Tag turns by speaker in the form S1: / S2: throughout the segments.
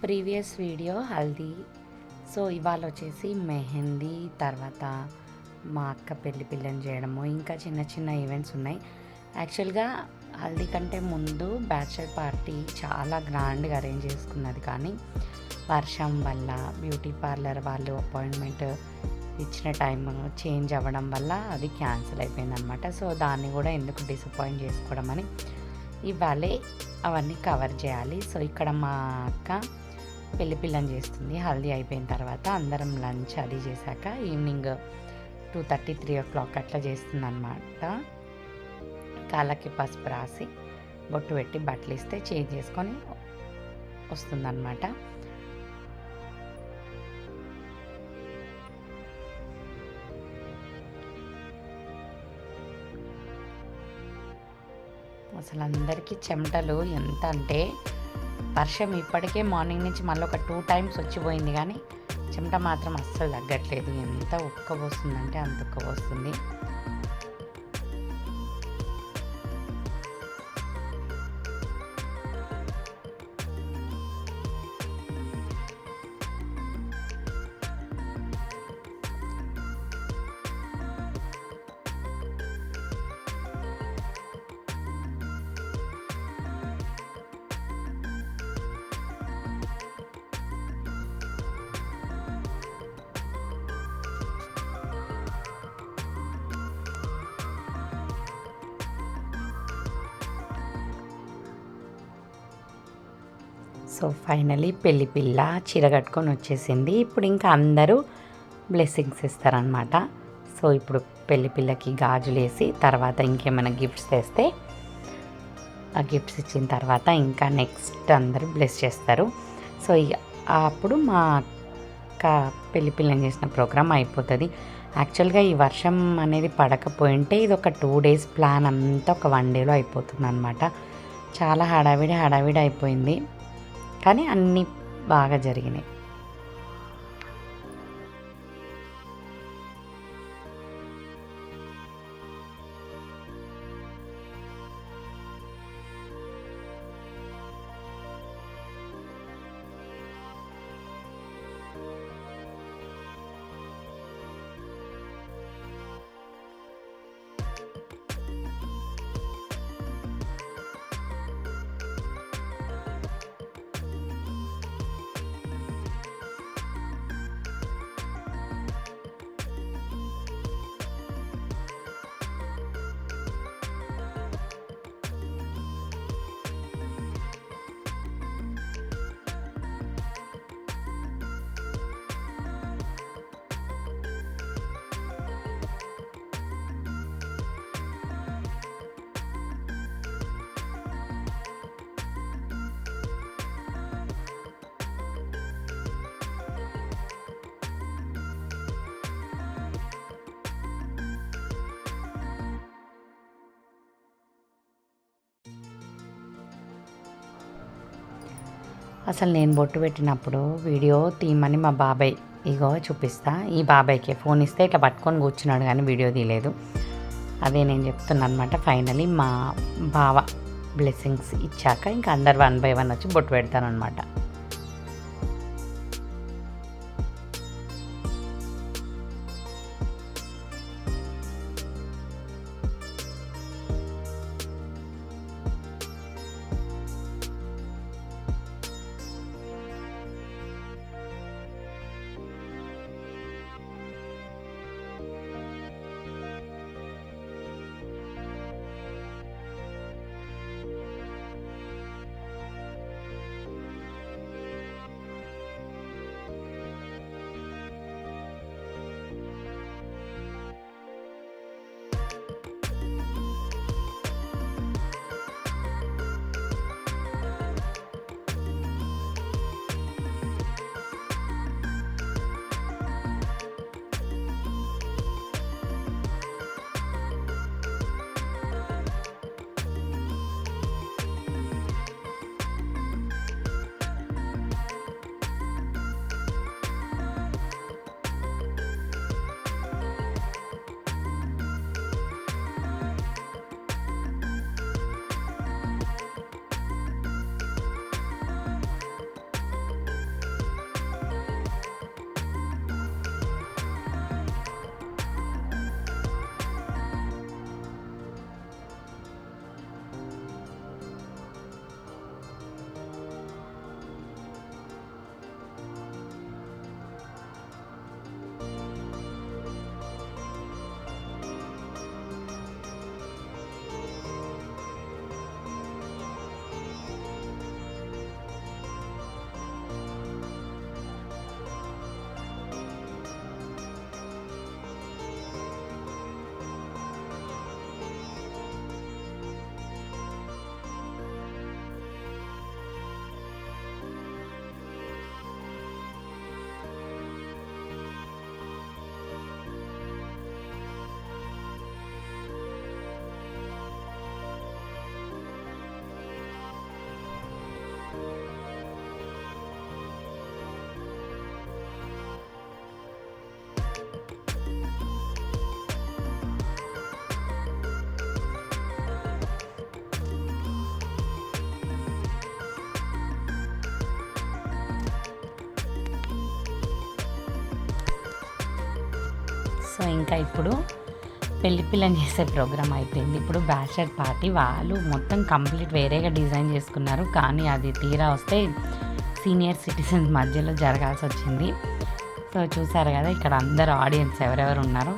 S1: Previous video haldi. So ఇవాళ వచ్చేసి మెహందీ, తర్వాత మా అక్క పెళ్లి పిల్లని చేయడము, ఇంకా చిన్న చిన్న ఈవెంట్స్ ఉన్నాయి. యాక్చువల్గా హల్దీ కంటే ముందు బ్యాచిలర్ పార్టీ చాలా గ్రాండ్గా అరేంజ్ చేసుకున్నది, కానీ వర్షం వల్ల బ్యూటీ పార్లర్ వాళ్ళు అపాయింట్మెంట్ ఇచ్చిన టైం చేంజ్ అవ్వడం వల్ల అది క్యాన్సిల్ అయిపోయిందనమాట. సో దాన్ని కూడా ఎందుకు డిసప్పాయింట్ చేసుకోవడం అని ఇవాళే అవన్నీ కవర్ చేయాలి. సో ఇక్కడ మా అక్క పెళ్లి పిల్లని చేస్తుంది. హల్దీ అయిపోయిన తర్వాత అందరం లంచ్ అది చేశాక ఈవినింగ్ 2:30, 3 o'clock అట్లా చేస్తుంది అనమాట. కాళ్ళకి పసుపు రాసి బొట్టు పెట్టి బట్టలు ఇస్తే చేంజ్ చేసుకొని వస్తుందన్నమాట. అసలు అందరికీ చెమటలు ఎంత అంటే, వర్షం ఇప్పటికే మార్నింగ్ నుంచి మళ్ళీ ఒక 2 times వచ్చిపోయింది, కానీ చెమట మాత్రం అస్సలు తగ్గట్లేదు. ఎంత ఉక్కబోస్తుందంటే అంత ఉక్కబోస్తుంది. సో ఫైనలీ పెళ్లి పిల్ల చీర కట్టుకొని వచ్చేసింది. ఇప్పుడు ఇంకా అందరూ బ్లెస్సింగ్స్ ఇస్తారనమాట. సో ఇప్పుడు పెళ్లి పిల్లకి గాజులు వేసి తర్వాత ఇంకేమైనా గిఫ్ట్స్ తెస్తే ఆ గిఫ్ట్స్ ఇచ్చిన తర్వాత ఇంకా నెక్స్ట్ అందరూ బ్లెస్ చేస్తారు. సో అప్పుడు మా అక్క పెళ్లి పిల్లని చేసిన ప్రోగ్రామ్ అయిపోతుంది. యాక్చువల్గా ఈ వర్షం అనేది పడకపోయింటే ఇది ఒక 2 days ప్లాన్ అంతా ఒక 1 dayలో అయిపోతుంది అనమాట. చాలా హడావిడి అయిపోయింది, కానీ అన్నీ బాగా జరిగినాయి. అసలు నేను బొట్టు పెట్టినప్పుడు వీడియో తీయమని మా బాబాయ్ ఇగో చూపిస్తా, ఈ బాబాయ్కి ఫోన్ ఇస్తే ఇట్లా పట్టుకొని కూర్చున్నాడు, కానీ వీడియో తీయలేదు. అదే నేను చెప్తున్నాను అనమాట. ఫైనలీ మా బావ బ్లెస్సింగ్స్ ఇచ్చాక ఇంకా అందరు 1 by 1 వచ్చి బొట్టు పెడతాను అనమాట. సో ఇంకా ఇప్పుడు పెళ్లి పిల్లని చేసే ప్రోగ్రామ్ అయిపోయింది. ఇప్పుడు బ్యాచిలర్ పార్టీ వాళ్ళు మొత్తం కంప్లీట్ వేరేగా డిజైన్ చేసుకున్నారు, కానీ అది తీరా వస్తే సీనియర్ సిటిజన్స్ మధ్యలో జరగాల్సి వచ్చింది. సో చూసారు కదా ఇక్కడ అందరు ఆడియన్స్ ఎవరెవరు ఉన్నారో.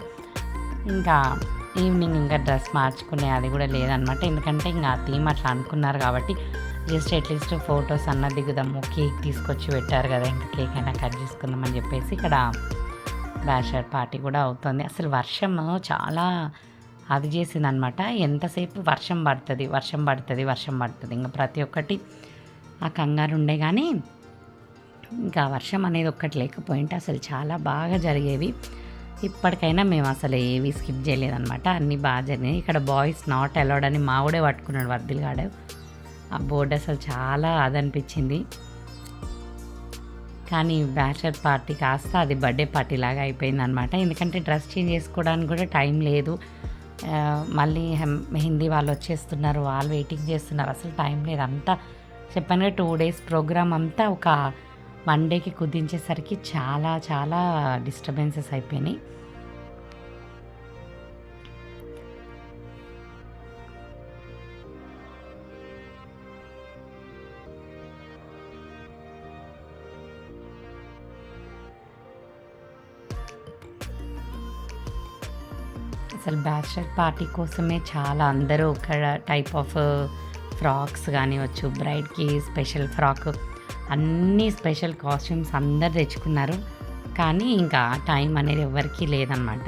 S1: ఇంకా ఈవినింగ్ ఇంకా డ్రెస్ మార్చుకునే అది కూడా లేదనమాట, ఎందుకంటే ఇంకా ఆ థీమ్ అట్లా అనుకున్నారు కాబట్టి జస్ట్ అట్లీస్ట్ ఫొటోస్ అన్న దిగుదాము, కేక్ తీసుకొచ్చి పెట్టారు కదా, ఇంకా కేక్ అయినా కట్ చేసుకుందామని చెప్పేసి ఇక్కడ బ్యాచిలర్ పార్టీ కూడా అవుతుంది. అసలు వర్షం చాలా అది చేసిందనమాట, ఎంతసేపు వర్షం పడుతుంది వర్షం పడుతుంది వర్షం పడుతుంది, ఇంకా ప్రతి ఒక్కటి ఆ కంగారు ఉండే. కానీ ఇంకా వర్షం అనేది ఒక్కటి లేకపోయింటే అసలు చాలా బాగా జరిగేవి. ఇప్పటికైనా మేము అసలు ఏవి స్కిప్ చేయలేదన్నమాట, అన్నీ బాగా జరిగినాయి. ఇక్కడ బాయ్స్ నాట్ అలౌడ్ అని మావుడే పట్టుకున్నాడు వర్దిల్గాడు. ఆ బోర్డు అసలు చాలా అదనిపించింది. కానీ బ్యాచిలర్ పార్టీ కాస్త అది బర్త్డే పార్టీ లాగా అయిపోయిందనమాట, ఎందుకంటే డ్రెస్ చేంజ్ చేసుకోవడానికి కూడా టైం లేదు. మళ్ళీ మెహందీ వాళ్ళు వచ్చేస్తున్నారు, వాళ్ళు వెయిటింగ్ చేస్తున్నారు, అసలు టైం లేదు. అంతా చెప్పాను 2 days ప్రోగ్రామ్ అంతా ఒక 1 dayకి కుదించేసరికి చాలా చాలా డిస్టర్బెన్సెస్ అయిపోయినాయి. అసలు బ్యాచిలర్ పార్టీ కోసమే చాలా అందరూ ఒక టైప్ ఆఫ్ ఫ్రాక్స్ కానివచ్చు, బ్రైడ్కి స్పెషల్ ఫ్రాక్, అన్నీ స్పెషల్ కాస్ట్యూమ్స్ అందరు తెచ్చుకున్నారు. కానీ ఇంకా టైం అనేది ఎవరికీ లేదనమాట.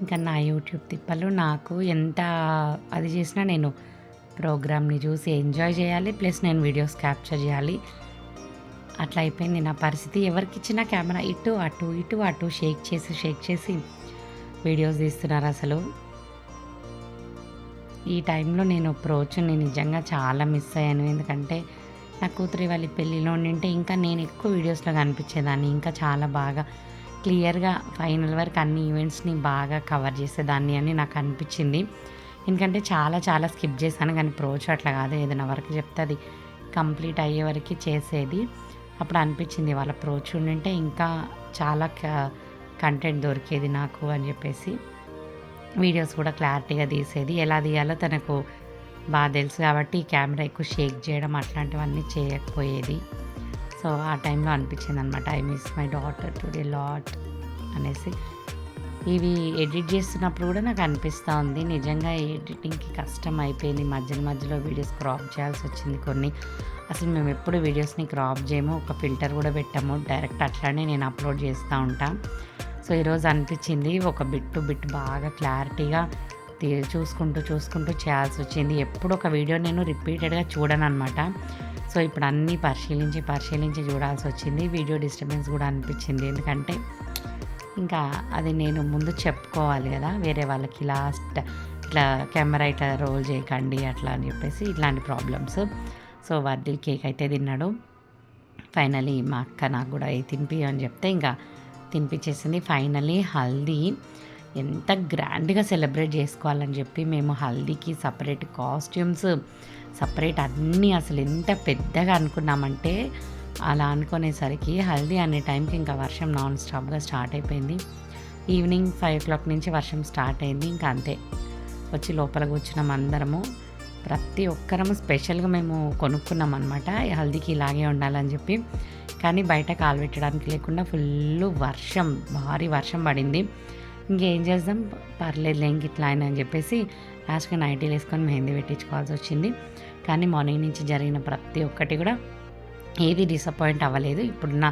S1: ఇంకా నా యూట్యూబ్ తిప్పలు నాకు ఎంత అది చేసినా నేను ప్రోగ్రామ్ని చూసి ఎంజాయ్ చేయాలి, ప్లస్ నేను వీడియోస్ క్యాప్చర్ చేయాలి. అట్లా అయిపోయింది నా పరిస్థితి. ఎవరికి ఇచ్చిన కెమెరా ఇటు అటు షేక్ చేసి వీడియోస్ తీస్తున్నారు. అసలు ఈ టైంలో నేను అప్రోచ్ని నిజంగా చాలా మిస్ అయ్యాను, ఎందుకంటే నా కూతురి వాళ్ళ పెళ్ళిలో ఉండింటే ఇంకా నేను ఎక్కువ వీడియోస్లో కనిపించేదాన్ని, ఇంకా చాలా బాగా క్లియర్గా ఫైనల్ వరకు అన్ని ఈవెంట్స్ని బాగా కవర్ చేసేదాన్ని అని నాకు అనిపించింది. ఎందుకంటే చాలా స్కిప్ చేశాను, కానీ ప్రోచ్ అట్లా కాదు, ఏదైనా వర్క్ చెప్తే అది కంప్లీట్ అయ్యే వరకు చేసేది. అప్పుడు అనిపించింది వాళ్ళ ప్రోచ్ ఉండింటే ఇంకా చాలా కంటెంట్ దొరికేది నాకు అని చెప్పేసి. వీడియోస్ కూడా క్లారిటీగా తీసేది, ఎలా తీయాలో తనకు బాగా తెలుసు కాబట్టి కెమెరా ఎక్కువ షేక్ చేయడం అట్లాంటివన్నీ చేయకపోయేది. సో ఆ టైంలో అనిపించింది అనమాట, I miss my daughter today lot అనేసి. ఇవి ఎడిట్ చేస్తున్నప్పుడు కూడా నాకు అనిపిస్తూ ఉంది, నిజంగా ఎడిటింగ్కి కష్టం అయిపోయింది. మధ్యలో వీడియోస్ క్రాప్ చేయాల్సి వచ్చింది కొన్ని. అసలు మేము ఎప్పుడు వీడియోస్ని క్రాప్ చేయము, ఒక ఫిల్టర్ కూడా పెట్టాము, డైరెక్ట్ అట్లానే నేను అప్లోడ్ చేస్తూ ఉంటాను. సో ఈరోజు అనిపించింది ఒక బిట్ బాగా క్లారిటీగా చూసుకుంటూ చేయాల్సి వచ్చింది. ఎప్పుడు ఒక వీడియో నేను రిపీటెడ్గా చూడను అనమాట. సో ఇప్పుడు అన్నీ పరిశీలించి చూడాల్సి వచ్చింది. వీడియో డిస్టర్బెన్స్ కూడా అనిపించింది, ఎందుకంటే ఇంకా అది నేను ముందు చెప్పుకోవాలి కదా వేరే వాళ్ళకి, లాస్ట్ ఇట్లా కెమెరా ఇట్లా రోల్ చేయకండి అట్లా అని చెప్పేసి ఇట్లాంటి ప్రాబ్లమ్స్. సో వర్దిల్ కేక్ అయితే తిన్నాడు. ఫైనలీ మా అక్క నాకు కూడా తినిపి అని చెప్తే ఇంకా తినిపించేసింది. ఫైనలీ హల్దీ ఎంత గ్రాండ్గా సెలబ్రేట్ చేసుకోవాలని చెప్పి మేము హల్దీకి సపరేట్ కాస్ట్యూమ్స్, సపరేట్ అన్నీ అసలు ఎంత పెద్దగా అనుకున్నామంటే అలా అనుకునేసరికి హల్దీ అనే టైంకి ఇంకా వర్షం నాన్ స్టాప్గా స్టార్ట్ అయిపోయింది. ఈవినింగ్ 5 o'clock నుంచి వర్షం స్టార్ట్ అయింది. ఇంకా అంతే వచ్చి లోపల కూర్చున్నాం అందరము. ప్రతి ఒక్కరము స్పెషల్గా మేము కొనుక్కున్నాం అనమాట, హల్దీకి ఇలాగే ఉండాలని చెప్పి. కానీ బయట కాలు పెట్టడానికి లేకుండా ఫుల్ వర్షం, భారీ వర్షం పడింది. ఇంకేం చేద్దాం, పర్లేదు ఇంక ఇట్లా అని చెప్పేసి లాస్ట్గా నైటీలు వేసుకొని మెహందీ పెట్టించుకోవాల్సి వచ్చింది. కానీ మార్నింగ్ నుంచి జరిగిన ప్రతి ఒక్కటి కూడా ఏది డిసప్పాయింట్ అవ్వలేదు. ఇప్పుడున్న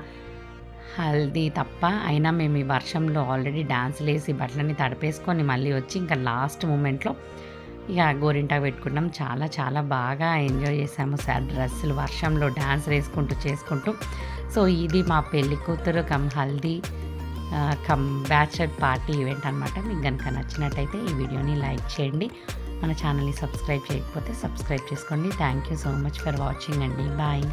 S1: హల్దీ తప్ప. అయినా మేము ఈ వర్షంలో ఆల్రెడీ డ్యాన్స్లు వేసి బట్టలన్నీ తడిపేసుకొని మళ్ళీ వచ్చి ఇంకా లాస్ట్ మూమెంట్లో ఇక గోరింటాకు పెట్టుకున్నాం. చాలా చాలా బాగా ఎంజాయ్ చేసాము. డ్రెస్సులు వర్షంలో డ్యాన్స్ వేసుకుంటూ చేసుకుంటూ. సో ఇది మా పెళ్లి కూతురు come haldi come bachelor party event అనమాట. మీకు కనుక నచ్చినట్టయితే ఈ వీడియోని లైక్ చేయండి. మన ఛానల్ని సబ్స్క్రైబ్ చేయకపోతే సబ్స్క్రైబ్ చేసుకోండి. Thank you so much for watching అండి. బాయ్.